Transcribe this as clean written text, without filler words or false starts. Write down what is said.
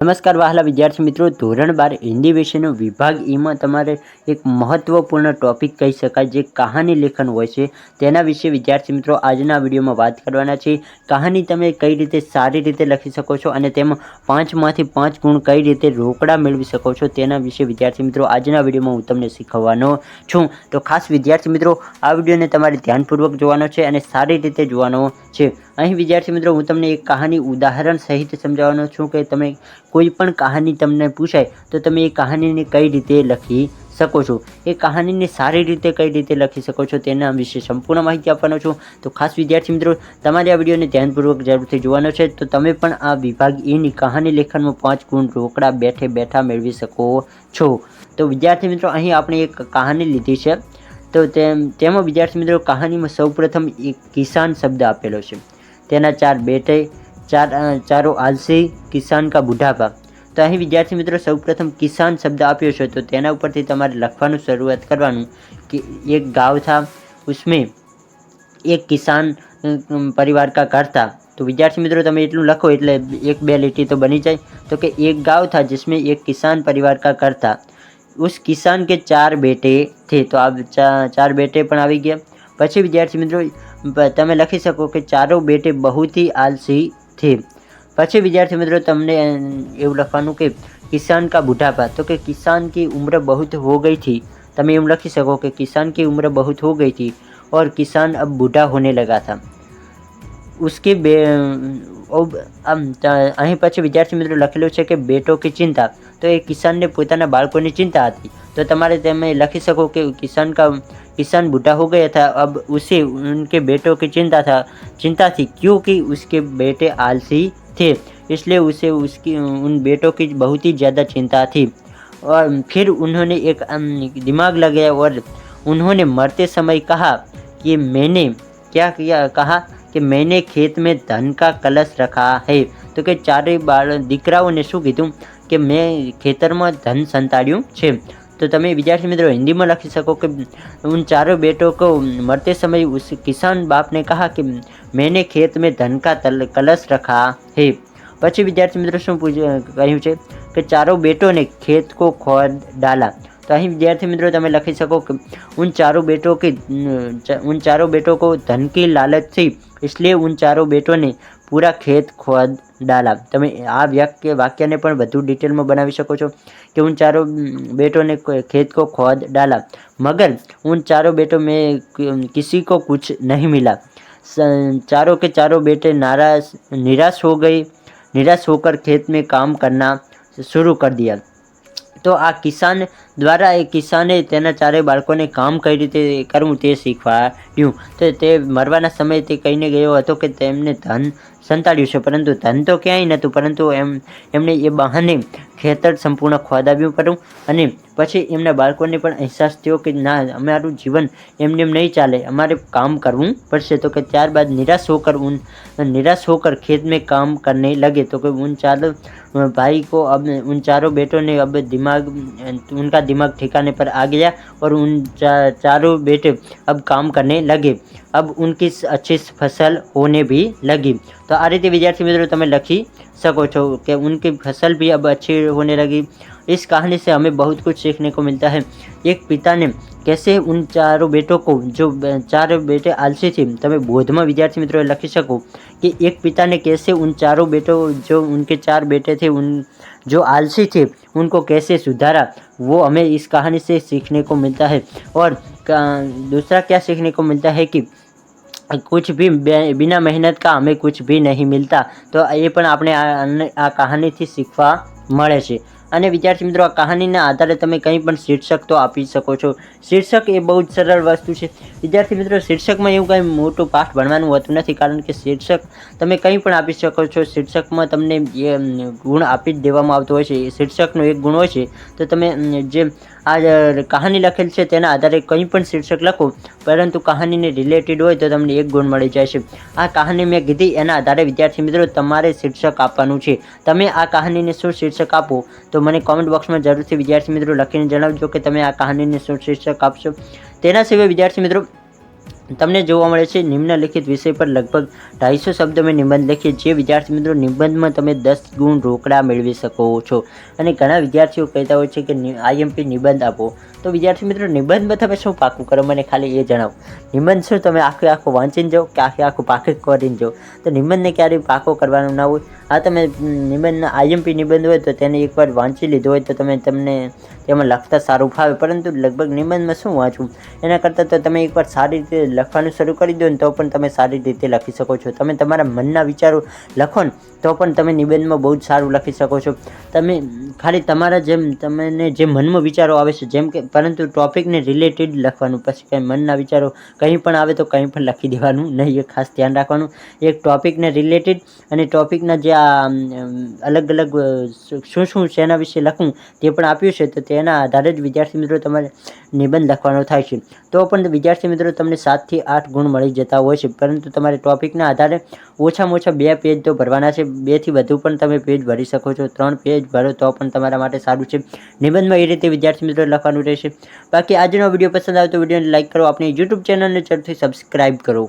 નમસ્કાર વહાલા વિદ્યાર્થી મિત્રો, ધોરણ 12 હિન્દી વિષયનો વિભાગ ઈમાં તમારે એક મહત્વપૂર્ણ ટોપિક કહી શકાય જે કહાની લેખન હોય છે તેના વિશે વિદ્યાર્થી મિત્રો આજના વિડીયોમાં વાત કરવાના છે। કહાની તમે કઈ રીતે સારી રીતે લખી શકો છો અને તેમાં 5માંથી 5 ગુણ કઈ રીતે રોકડા મેળવી શકો છો તેના વિશે વિદ્યાર્થી મિત્રો આજના વિડીયોમાં હું તમને શીખવવાનો છું। તો ખાસ વિદ્યાર્થી મિત્રો આ વિડીયોને તમારે ધ્યાનપૂર્વક જોવાનો છે અને સારી રીતે જોવાનો છે। અહીં વિદ્યાર્થી મિત્રો હું તમને એક કહાની ઉદાહરણ સહિત સમજાવવાનો છું કે તમે કોઈ પણ કહાની તમને પૂછાય તો તમે એ કહાનીને કઈ રીતે લખી શકો છો, એ કહાનીને સારી રીતે કઈ રીતે લખી શકો છો તેના વિશે સંપૂર્ણ માહિતી આપવાનો છું। તો ખાસ વિદ્યાર્થી મિત્રો તમારે આ વિડીયોને ધ્યાનપૂર્વક જરૂરથી જોવાનો છે તો તમે પણ આ વિભાગ એની કહાની લેખનમાં 5 ગુણ રોકડા બેઠે બેઠા મેળવી શકો છો। તો વિદ્યાર્થી મિત્રો અહીં આપણે એક કહાની લીધી છે તો તેમાં વિદ્યાર્થી મિત્રો કહાનીમાં સૌપ્રથમ એક કિસાન શબ્દ આપેલો છે, તેના 4 બેટે, चारों आलसी, किसान का बुढ़ापा। तो અહીં વિદ્યાર્થી મિત્રો સૌપ્રથમ કિસાન શબ્દ આપ્યો છે તો તેના ઉપરથી તમારે લખવાનું શરૂઆત કરવાનું કે एक गाँव था उसमें एक किसान परिवार का घर था। तो विद्यार्थी मित्रों તમે એટલું લખો એટલે એક બે લીટી તો બની જાય। तो कि एक गाँव था जिसमें एक किसान परिवार का घर था, उस किसान के 4 बेटे थे। तो આ 4 બેટે પણ આવી ગયા। પછી વિદ્યાર્થી મિત્રો તમે લખી શકો કે ચારો બેટે बहुत ही आलसी थे। પછી વિદ્યાર્થી મિત્રો તમને એવું લખવાનું કે किसान का बुढ़ापा, तो कि किसान की उम्र बहुत हो गई थी। તમે એમ લખી શકો કે किसान की उम्र बहुत हो गई थी और किसान अब बूढ़ा होने लगा था। उसके અહીં પછી વિદ્યાર્થી મિત્રો લખેલું છે કે બેટો की चिंता, तो એ કિસાનને પોતાના બાળકોની ચિંતા હતી। तो તમારે તમે લખી શકો કે किसान बूढ़ा हो गया था, अब उसे उनके बेटों की चिंता थी क्योंकि उसके बेटे आलसी थे, इसलिए उसे उन बेटों की बहुत ही ज़्यादा चिंता थी। और फिर उन्होंने एक दिमाग लगाया और उन्होंने मरते समय कहा कि मैंने क्या किया, कहा कि मैंने खेत में धन का कलश रखा है। तो कि चारे દીકરાઓને શું કીધું કે મેં ખેતરમાં ધન સંતાડ્યું છે। तो તમે વિદ્યાર્થી મિત્રો हिंदी में लखी सको कि उन चारों बेटों को मरते समय उस किसान बाप ने कहा कि मैंने खेत में धन का कलश रखा है। પછી વિદ્યાર્થી મિત્રો શું કહ્યું છે કે ચારો बेटों ने खेत को खोद डाला। तो અહીં વિદ્યાર્થી મિત્રો તમે લખી શકો કે उन चारों बेटों को धन की लालच थी, इसलिए उन चारों बेटों ने पूरा खेत खोद डाला। તમે આ વાક્યને પણ વધુ ડિટેલમાં બનાવી શકો છો कि उन चारों बेटों ने खेत को खोद डाला मगर उन चारों बेटों में किसी को कुछ नहीं मिला। चारों के चारों बेटे निराश होकर खेत में काम करना शुरू कर दिया। तो આ કિસાન દ્વારા એ કિસાને તેના ચારે બાળકોને કામ કઈ રીતે કરવું તે શીખવાડ્યું। તો તે મરવાના સમયે તે કહીને ગયો હતો કે તેમને ધન સંતાડ્યું છે, પરંતુ ધન તો ક્યાંય નહોતું, પરંતુ એમણે એ બહાને ખેતર સંપૂર્ણ ખોદાવ્યું પડ્યું અને પછી એમના બાળકોને પણ અહેસાસ થયો કે ના, અમારું જીવન એમને એમ નહીં ચાલે, અમારે काम કરવું પડશે। तो कि ત્યારબાદ निराश होकर खेत में काम करने लगे। तो कि उन चारों भाई को अब उन चारों बेटों ने अब उनका दिमाग ठिकाने पर आ गया और उन चारों बेटे अब काम करने लगे, अब उनकी अच्छी फसल होने भी लगी। तो आ रीते विद्यार्थी मित्रों તમે लखी सको છો कि उनकी फसल भी अब अच्छी होने लगी। इस कहानी से हमें बहुत कुछ सीखने को मिलता है। एक पिता ने कैसे उन चारों बेटों को, जो 4 बेटे आलसी थे, તમે બોધમાં વિદ્યાર્થી મિત્રો લખી શકો कि एक पिता ने कैसे उन चारों बेटों, जो उनके 4 बेटे थे, जो आलसी थे, उनको कैसे सुधारा, वो हमें इस कहानी से सीखने को मिलता है। और दूसरा क्या सीखने को मिलता है कि कुछ भी बिना मेहनत का हमें कुछ भी नहीं मिलता। तो ये પણ આપણે આ કહાનીથી શીખવા મળે છે। અને વિદ્યાર્થી મિત્રો આ કહાનીના આધારે તમે કંઈ પણ શીર્ષક તો આપી શકો છો। શીર્ષક એ બહુ જ સરળ વસ્તુ છે વિદ્યાર્થી મિત્રો। શીર્ષકમાં એવું કંઈ મોટું પાઠ ભણવાનું હોતું નથી, કારણ કે શીર્ષક તમે કંઈ પણ આપી શકો છો। શીર્ષકમાં તમને ગુણ આપી જ દેવામાં આવતો હોય છે। શીર્ષકનો એક ગુણ હોય છે, તો તમે જે આ કહાની લખેલ છે તેના આધારે કંઈ પણ શીર્ષક લખો, પરંતુ કહાનીને રિલેટેડ હોય તો તમને 1 ગુણ મળી જાય છે। આ કહાની મેં કીધી એના આધારે વિદ્યાર્થી મિત્રો તમારે શીર્ષક આપવાનું છે। તમે આ કહાનીને શું શીર્ષક આપો તો મને કોમેન્ટ બોક્સમાં જરૂરથી વિદ્યાર્થી મિત્રો લખીને જણાવજો કે તમે આ કહાનીને શું શીર્ષક આપશો। તેના સિવાય વિદ્યાર્થી મિત્રો તમને જોવા મળે છે નિમ્નલિખિત વિષય પર લગભગ 250 શબ્દો મેં નિબંધ લખી, જે વિદ્યાર્થી મિત્રો નિબંધમાં તમે 10 ગુણ રોકડા મેળવી શકો છો. અને ઘણા વિદ્યાર્થીઓ કહેતા હોય છે કે IMP નિબંધ આપો. તો વિદ્યાર્થી મિત્રો નિબંધમાં તમે શું પાકું કરો મને ખાલી એ જણાવો. નિબંધ શું તમે આખો વાંચીને જાઓ કે આખું પાકું કરીને જાઓ? તો નિબંધને ક્યારેય પાકો કરવાનો ના હોય. આ તમે નિબંધના IMP નિબંધ હોય તો તેને એકવાર વાંચી લીધો હોય તો તમને તેમાં લખતા સારું ફાવે, પરંતુ લગભગ નિબંધમાં શું વાંચવું, એના કરતાં તો તમે એકવાર સારી રીતે લખવાનું શરૂ કરી દો ને તો પણ તમે સારી રીતે લખી શકો છો. તમે તમારા મનના વિચારો લખો ને તો પણ તમે નિબંધમાં બહુ જ સારું લખી શકો છો. તમે ખાલી તમારા તમને જે મનમાં વિચારો આવે છે જેમ કે, પરંતુ ટોપિકને રિલેટેડ લખવાનું. પછી કંઈ મનના વિચારો કંઈ પણ આવે તો કંઈ પણ લખી દેવાનું નહીં, એ ખાસ ધ્યાન રાખવાનું. એક ટોપિકને રિલેટેડ અને ટોપિકના જે અલગ અલગ શું શેના વિશે લખવું તે પણ આપ્યું છે, તો તેના આધારે જ વિદ્યાર્થી મિત્રો તમારે નિબંધ લખવાનો થાય છે. તો પણ વિદ્યાર્થી મિત્રો તમને 7 થી 8 ગુણ મળી જતા હોય છે, પરંતુ તમારે ટોપિકના આધારે ઓછામાં ઓછા 2 પેજ તો ભરવાના છે. 2 થી વધુ પણ તમે પેજ ભરી શકો છો. 3 પેજ ભરો તો પણ તમારા માટે સારું છે. નિબંધમાં એ રીતે વિદ્યાર્થી મિત્રો લખવાનું રહેશે. બાકી આજનો વિડીયો પસંદ આવે તો વિડીયોને લાઈક કરો, આપણી YouTube ચેનલને જરૂરથી સબસ્ક્રાઈબ કરો.